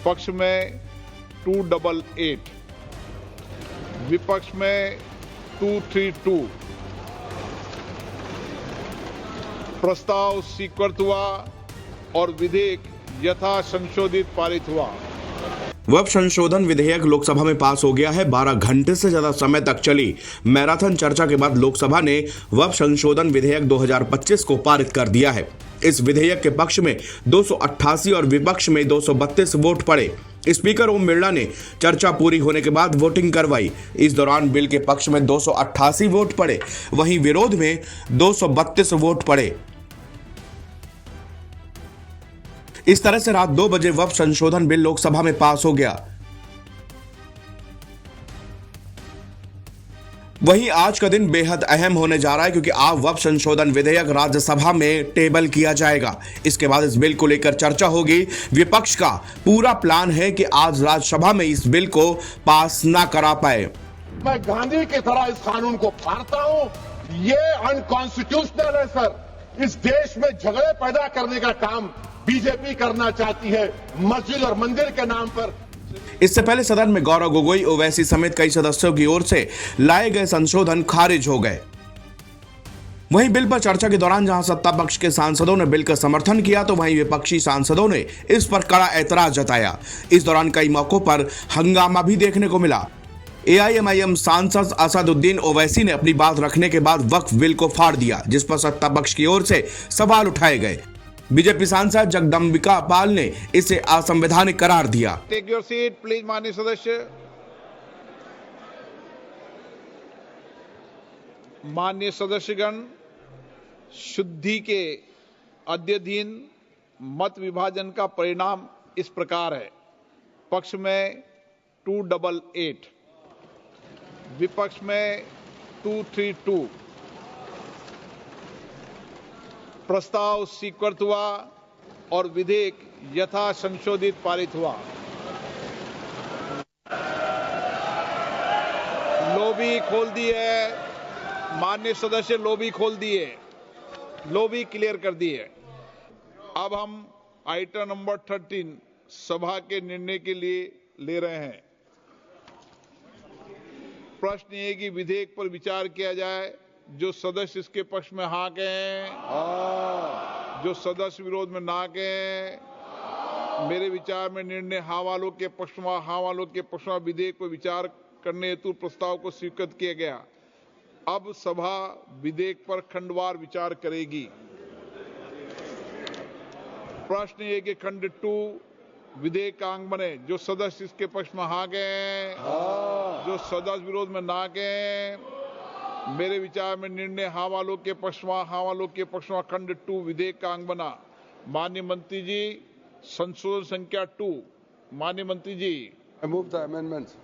पक्ष में 288, विपक्ष में 232। प्रस्ताव स्वीकृत हुआ और विधेयक यथा संशोधित पारित हुआ। वक्फ संशोधन विधेयक लोकसभा में पास हो गया है। 12 घंटे से ज्यादा समय तक चली मैराथन चर्चा के बाद लोकसभा ने वक्फ संशोधन विधेयक 2025 को पारित कर दिया है। इस विधेयक के पक्ष में 288 और विपक्ष में 232 वोट पड़े। स्पीकर ओम बिरला ने चर्चा पूरी होने के बाद वोटिंग करवाई। इस दौरान बिल के पक्ष में 288 वोट पड़े, वहीं विरोध में 232 वोट पड़े। इस तरह से रात 2 बजे वक्फ संशोधन बिल लोकसभा में पास हो गया। वहीं आज का दिन बेहद अहम होने जा रहा है, क्योंकि आज वक्फ संशोधन विधेयक राज्यसभा में टेबल किया जाएगा। इसके बाद इस बिल को लेकर चर्चा होगी। विपक्ष का पूरा प्लान है कि आज राज्यसभा में इस बिल को पास ना करा पाए। मैं गांधी की तरह इस कानून को फाड़ता हूं। ये अनकॉन्स्टिट्यूशनल है सर। इस देश में झगड़े पैदा करने का काम बीजेपी करना चाहती है, मस्जिद और मंदिर के नाम पर। इससे पहले सदन में गौरव गोगोई, ओवैसी समेत कई सदस्यों की ओर से लाए गए संशोधन खारिज हो गए। वहीं बिल पर चर्चा के दौरान जहां सत्ता पक्ष के सांसदों ने बिल का समर्थन किया, तो वहीं विपक्षी सांसदों ने इस पर कड़ा ऐतराज जताया। इस दौरान कई मौकों पर हंगामा भी देखने को मिला। AIMIM सांसद असदुद्दीन ओवैसी ने अपनी बात रखने के बाद वक्फ बिल को फाड़ दिया, जिस पर सत्ता पक्ष की ओर से सवाल उठाए गए। बीजेपी सांसद जगदम्बिका पाल ने इसे असंवैधानिक करार दिया। टेक योर सीट प्लीज माननीय सदस्य। माननीय सदस्यगण, शुद्धि के अद्यतन मत विभाजन का परिणाम इस प्रकार है। पक्ष में 288, विपक्ष में 232। प्रस्ताव स्वीकृत हुआ और विधेयक यथा संशोधित पारित हुआ। लॉबी खोल दी है माननीय सदस्य, लॉबी खोल दी है, लॉबी क्लियर कर दी है। अब हम आइटम नंबर 13 सभा के निर्णय के लिए ले रहे हैं। प्रश्न ये कि विधेयक पर विचार किया जाए। जो सदस्य इसके पक्ष में हाँ कहें, जो सदस्य विरोध में ना कहें। मेरे विचार में निर्णय हाँ वालों के पक्ष में, हाँ वालों के पक्ष में विधेयक पर विचार करने हेतु प्रस्ताव को स्वीकृत किया गया। अब सभा विधेयक पर खंडवार विचार करेगी। प्रश्न ये कि खंड 2 विधेयक का अंग बने। जो सदस्य इसके पक्ष में हाँ कहें, जो सदस्य विरोध में ना कहें। मेरे विचार में निर्णय हाँ वालों के पक्ष में, हाँ वालों के पक्ष में खंड 2 विधेयक का अंग बना। माननीय मंत्री जी, संशोधन संख्या 2। माननीय मंत्री जी, I move the amendments.